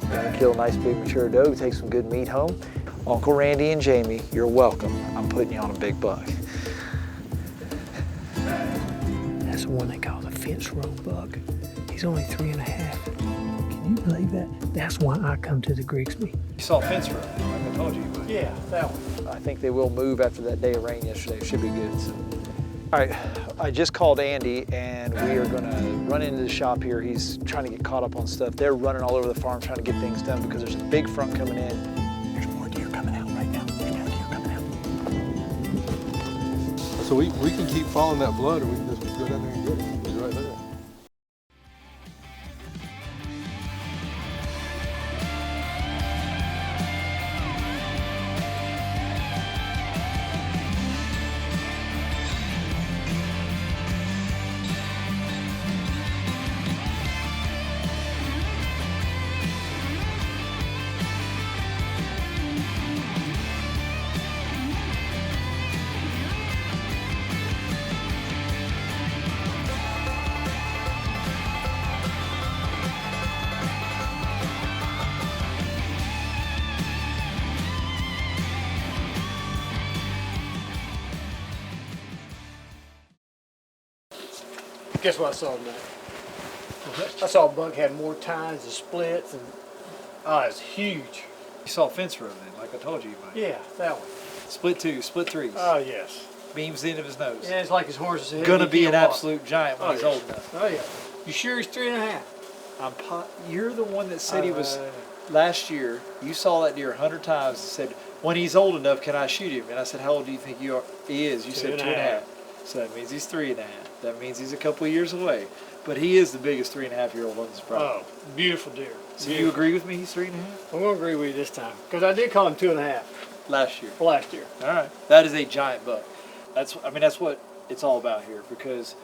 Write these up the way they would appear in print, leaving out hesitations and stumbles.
Gonna kill a nice big mature doe, take some good meat home. Uncle Randy and Jamie, you're welcome. I'm putting you on a big buck. That's the one they call the fence row buck. He's only 3.5. Can you believe that? That's why I come to the Grigsby. You saw a fence row, like I told you. Yeah, that one. I think they will move after that day of rain yesterday. It should be good. So. All right, I just called Andy and we are gonna run into the shop here. He's trying to get caught up on stuff. They're running all over the farm trying to get things done because there's a big front coming in. There's more deer coming out right now. There's more deer coming out. So we can keep following that blood, or we can just go down there and get it. He's right there. Guess what I saw tonight? I saw a buck had more tines and splits, and it's huge. You saw a fence row then, like I told you. Mike. Yeah, that one. Split two, split threes. Oh, yes. Beams the end of his nose. Yeah, it's like his horse is Gonna be an absolute giant when he's yes. old enough. Oh, yeah. You sure he's 3.5? You're the one that said he was, last year, you saw that deer 100 times and said, when he's old enough, can I shoot him? And I said, how old do you think he is? You said 2.5. So that means he's 3.5. That means he's a couple of years away. But he is the biggest 3.5-year-old on this property. Oh, beautiful deer. So you agree with me he's 3.5? I'm going to agree with you this time. Because I did call him 2.5 Last year. last year. All right. That is a giant buck. That's what it's all about here, because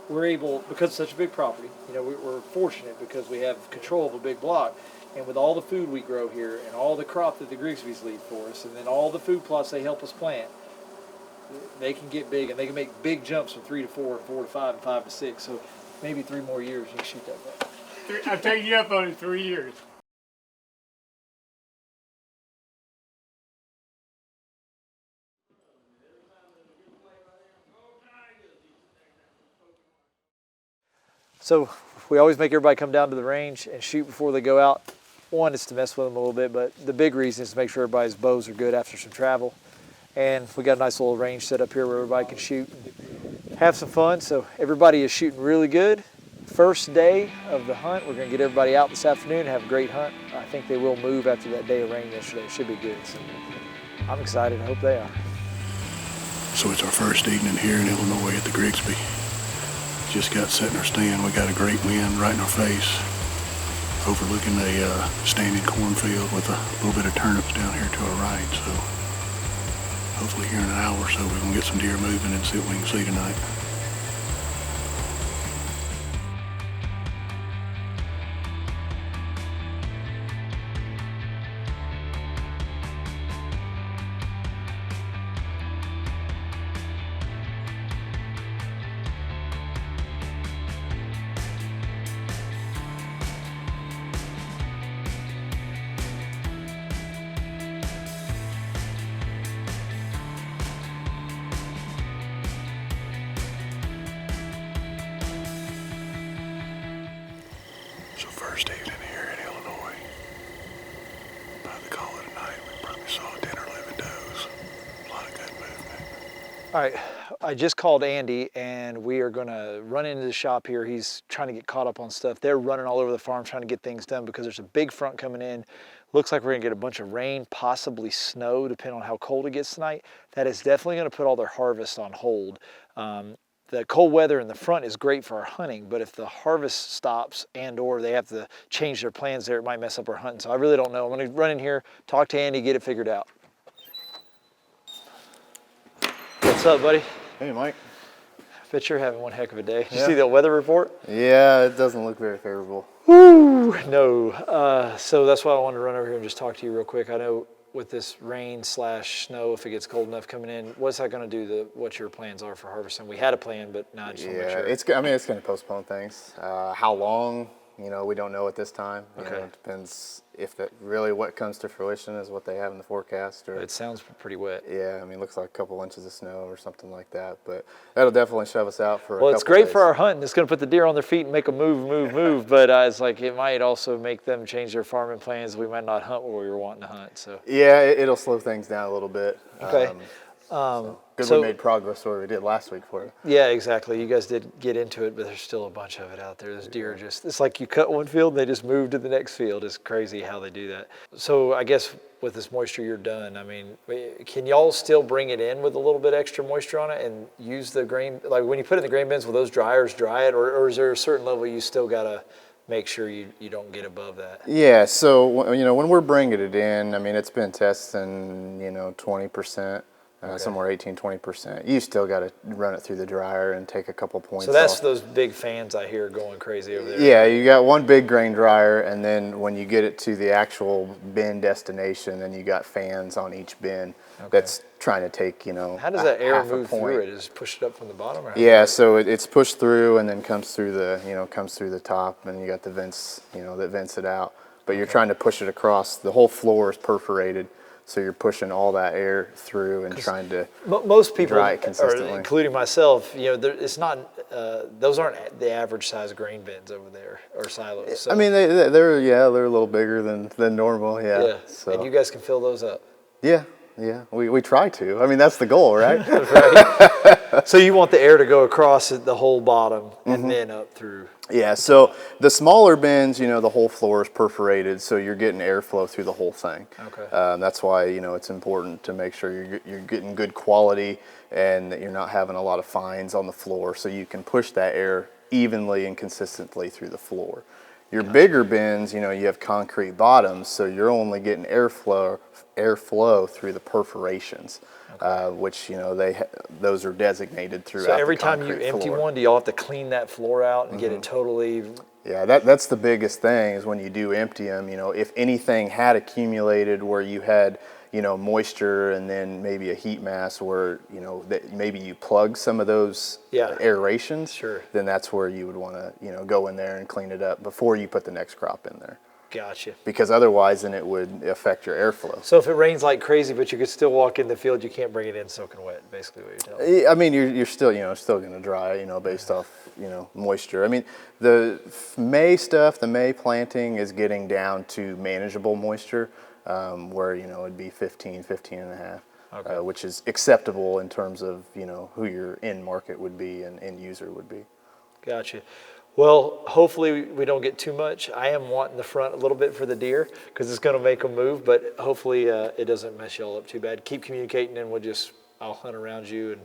we're able, because it's such a big property, you know, we're fortunate because we have control of a big block. And with all the food we grow here and all the crop that the Grigsbys leave for us, and then all the food plots they help us plant, they can get big and they can make big jumps from 3 to 4 and 4 to 5 and 5 to 6. So maybe 3 more years you can shoot that buck. I'm taking you up on it 3 years. So we always make everybody come down to the range and shoot before they go out. One is to mess with them a little bit, but the big reason is to make sure everybody's bows are good after some travel. And we got a nice little range set up here where everybody can shoot and have some fun. So everybody is shooting really good. First day of the hunt, we're gonna get everybody out this afternoon and have a great hunt. I think they will move after that day of rain yesterday. It should be good. So I'm excited, I hope they are. So it's our first evening here in Illinois at the Grigsby. Just got set in our stand. We got a great wind right in our face, overlooking a standing cornfield with a little bit of turnips down here to our right. So hopefully here in an hour or so we can get some deer moving and see what we can see tonight. So first evening here in Illinois. By the call of the night, we probably saw 10 or 11 does. A lot of good movement. All right, I just called Andy and we are gonna run into the shop here. He's trying to get caught up on stuff. They're running all over the farm trying to get things done because there's a big front coming in. Looks like we're gonna get a bunch of rain, possibly snow, depending on how cold it gets tonight. That is definitely gonna put all their harvest on hold. The cold weather in the front is great for our hunting, but if the harvest stops and or they have to change their plans there, it might mess up our hunting. So I really don't know. I'm gonna run in here, talk to Andy, get it figured out. What's up, buddy? Hey, Mike. Bet you're having one heck of a day. Did you see the weather report? Yeah, it doesn't look very favorable. Woo, no. So that's why I wanted to run over here and just talk to you real quick. I know with this rain / snow, if it gets cold enough coming in, what's that going to do to what your plans are for harvesting? We had a plan, but now I just want to make sure. It's going to postpone things. How long, we don't know at this time. You know, it depends if that really what comes to fruition is what they have in the forecast. Or It sounds pretty wet. yeah, I mean, it looks like a couple inches of snow or something like that. But that'll definitely shove us out for a couple Well, it's great days. for our hunting. It's going to put the deer on their feet and make them move. But it's like it might also make them change their farming plans. We might not hunt where we were wanting to hunt. So Yeah, it'll slow things down a little bit. Okay. Good so- we made progress where we did last week for it. yeah, exactly. You guys did get into it, but there's still a bunch of it out there. Those deer it's like you cut one field and they just move to the next field. It's crazy how they do that. So I guess with this moisture, you're done. I mean, can y'all still bring it in with a little bit extra moisture on it and use the grain? Like when you put it in the grain bins, will those dryers dry it, or is there a certain level you still gotta make sure you don't get above that? Yeah, so when we're bringing it in, I mean, it's been testing 20%. Somewhere 18-20%. You still got to run it through the dryer and take a couple points So that's off. those big fans I hear going crazy over there. Yeah, you got one big grain dryer, and then when you get it to the actual bin destination, then you got fans on each bin that's trying to take, How does that air half a move through point. it? Is it push it up from the bottom? Or how Yeah, so it's pushed through and then comes through the top, and you got the vents, that vents it out. But you're trying to push it across. The whole floor is perforated. So you're pushing all that air through and trying to most people, dry it consistently. or including myself, it's not. Those aren't the average size grain bins over there or silos. So, I mean, they're a little bigger than normal. Yeah. yeah. So And you guys can fill those up. yeah. We try to. I mean, that's the goal, right? Right. So you want the air to go across the whole bottom and then up through. Yeah. So the smaller bins, the whole floor is perforated, so you're getting airflow through the whole thing. Okay. That's why it's important to make sure you're getting good quality and that you're not having a lot of fines on the floor, so you can push that air evenly and consistently through the floor. Your bigger bins, you have concrete bottoms, so you're only getting airflow through the perforations, which those are designated throughout. So every the time you concrete empty floor. one, do y'all have to clean that floor out and get it totally? Yeah, that's the biggest thing is when you do empty them. If anything had accumulated where you had moisture and then maybe a heat mass where that maybe you plug some of those aerations, Sure. then that's where you would want to go in there and clean it up before you put the next crop in there. Gotcha. Because otherwise, then it would affect your airflow. So if it rains like crazy, but you could still walk in the field, you can't bring it in soaking wet. Basically, what you're telling me. I mean, you're still still going to dry based off moisture. I mean, the May planting is getting down to manageable moisture, where it'd be 15 and a half. Okay. Which is acceptable in terms of who your end market would be and end user would be. Gotcha. Well, hopefully we don't get too much. I am wanting the front a little bit for the deer because it's going to make them move, but hopefully it doesn't mess y'all up too bad. Keep communicating and I'll hunt around you and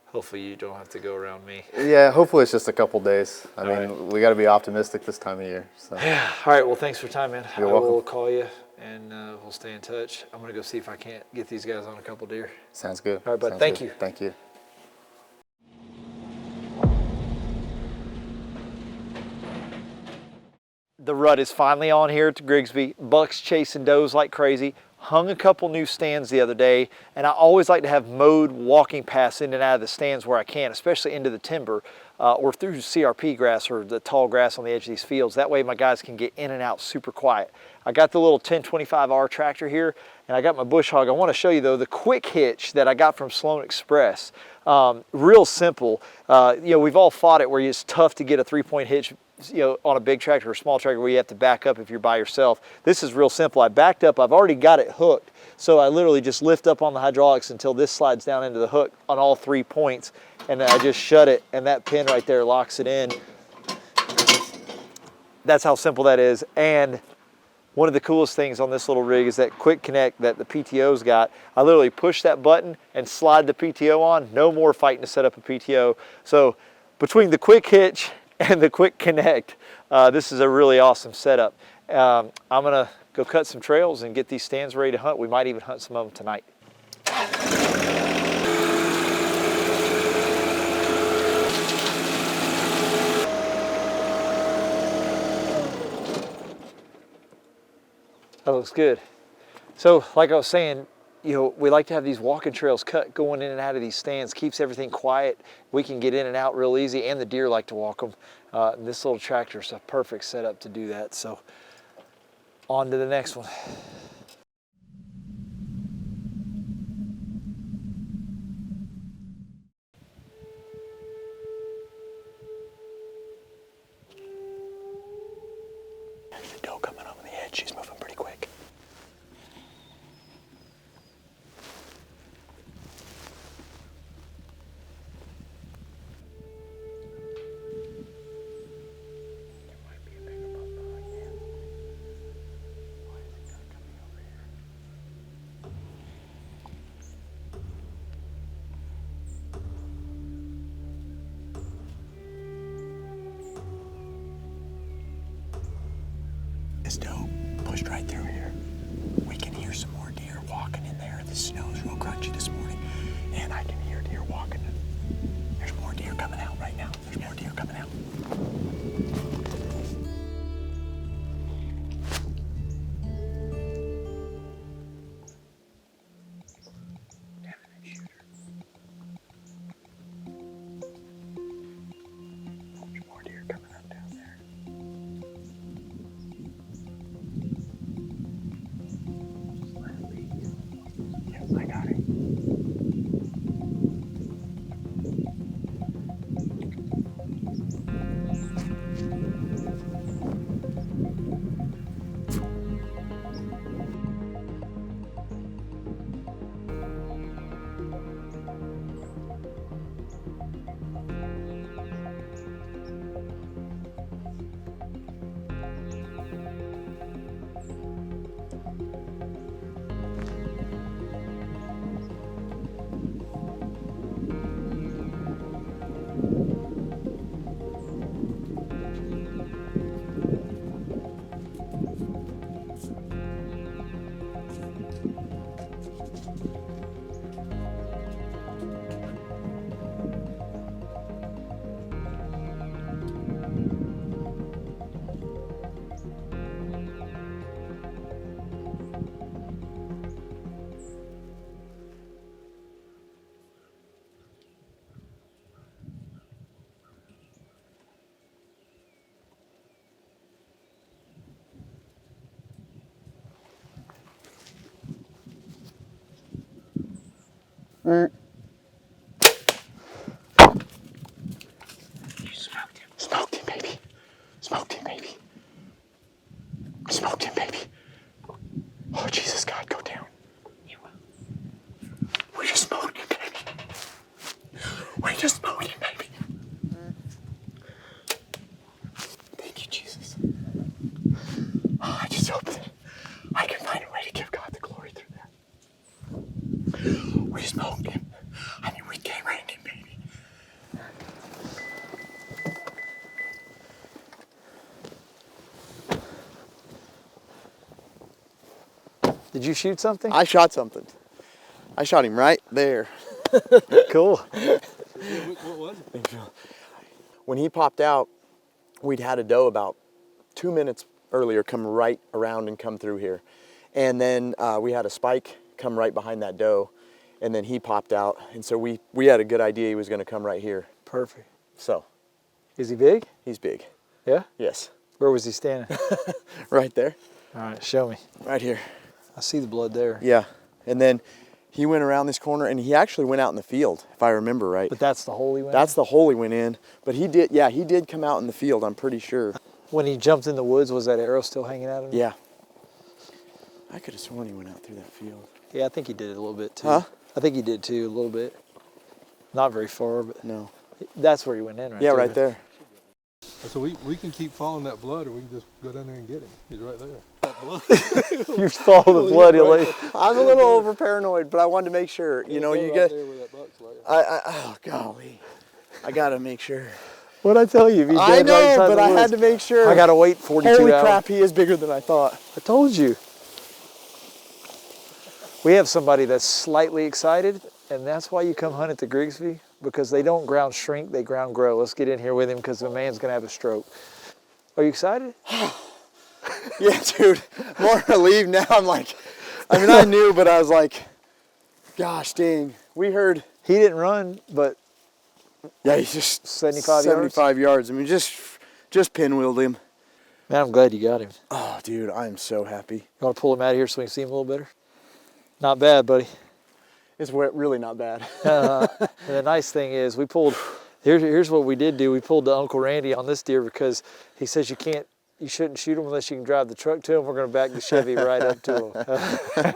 hopefully you don't have to go around me. Yeah, hopefully it's just a couple days. I mean, right. we got to be optimistic this time of year. So. Yeah. All right. Well, thanks for your time, man. You're I welcome. will call you and we'll stay in touch. I'm going to go see if I can't get these guys on a couple deer. Sounds good. All right, bud. Sounds Thank good. you. Thank you. The rut is finally on here at Grigsby. Bucks chasing does like crazy. Hung a couple new stands the other day, and I always like to have mowed walking paths in and out of the stands where I can, especially into the timber or through CRP grass or the tall grass on the edge of these fields. That way my guys can get in and out super quiet. I got the little 1025R tractor here, and I got my bush hog. I want to show you though the quick hitch that I got from Sloan Express. Real simple. We've all fought it where it's tough to get a 3-point hitch on a big tractor or small tractor where you have to back up if you're by yourself. This is real simple. I backed up, I've already got it hooked. So I literally just lift up on the hydraulics until this slides down into the hook on all 3 points. And then I just shut it and that pin right there locks it in. That's how simple that is. And one of the coolest things on this little rig is that quick connect that the PTO's got. I literally push that button and slide the PTO on. No more fighting to set up a PTO. So between the quick hitch and the quick connect, this is a really awesome setup. I'm gonna go cut some trails and get these stands ready to hunt. We might even hunt some of them tonight. That looks good. So like I was saying, you know, we like to have these walking trails cut going in and out of these stands, keeps everything quiet. We can get in and out real easy, and the deer like to walk them. This little tractor is a perfect setup to do that. So on to the next one. There's a doe coming over the edge. She's moving pretty quick. This doe pushed right through here. We can hear some more deer walking in there. The snow's real crunchy this morning, and I can hear deer walking. There's more deer coming out right now. There's more deer coming out. There's more deer coming up down there. Yes, I got it. You smoked him. Smoked him, baby. Smoked him, baby. Smoked him, baby. Oh, Jesus, God, go down. You will. We just smoked him, baby. We just smoked him, baby. Thank you, Jesus. Oh, I just hope that I can find a way to give God the glory through that. We smoked him. I mean, we game ranked him, baby. Did you shoot something? I shot something. I shot him right there. Cool. What was it? When he popped out, we'd had a doe about 2 minutes earlier come right around and come through here. And then we had a spike come right behind that doe, and then he popped out. And so we had a good idea he was gonna come right here. Perfect. So. Is he big? He's big. Yeah? Yes. Where was he standing? Right there. All right, show me. Right here. I see the blood there. Yeah. And then he went around this corner, and he actually went out in the field, if I remember right. But that's the hole he went That's the hole he went in. But he did come out in the field, I'm pretty sure. When he jumped in the woods, was that arrow still hanging out of him? Yeah. I could have sworn he went out through that field. Yeah, I think he did it a little bit too. Huh? I think he did too, a little bit. Not very far, but No. that's where he went in, right? Yeah, there. right there. So we can keep following that blood, or we can just go down there and get him. He's right there. You follow the blood, you'll leave. I'm a little over paranoid, but I wanted to make sure. You know, you right get. there where that buck's laying. Oh golly, I gotta make sure. What'd I tell you? If he's I dead know, right inside but the I woods. had to make sure. I gotta wait 42 Holy hours. crap, he is bigger than I thought. I told you. We have somebody that's slightly excited, and that's why you come hunt at the Grigsby, because they don't ground shrink, they ground grow. Let's get in here with him because the man's gonna have a stroke. Are you excited? Yeah, dude. More relieved now. I'm like, I mean, I knew, but I was like, Gosh dang, we heard. He didn't run, but Yeah, he's just 75 yards? 75 yards. I mean, just pinwheeled him. Man, I'm glad you got him. Oh, dude, I am so happy. You want to pull him out of here so we can see him a little better? Not bad, buddy. It's really not bad. And the nice thing is we pulled, here's what we did do. We pulled the Uncle Randy on this deer because he says you shouldn't shoot him unless you can drive the truck to him. We're going to back the Chevy right up to him.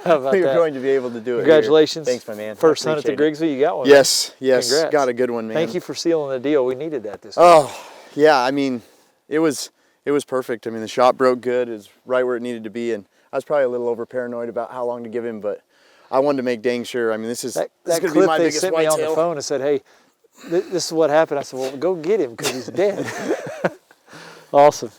How about You're that? going to be able to do it. Congratulations. Here. Thanks, my man. First hunt at the Appreciate it. Grigsby, you got one. Yes, Congrats. got a good one, man. Thank you for sealing the deal. We needed that this week. Oh, yeah, I mean, it was perfect. I mean, the shot broke good. It was right where it needed to be, and I was probably a little over paranoid about how long to give him, but I wanted to make dang sure. I mean, this is That going to be clip my they biggest sent me on the whitetail. phone and said, hey, this is what happened. I said, well, go get him because he's dead. Awesome.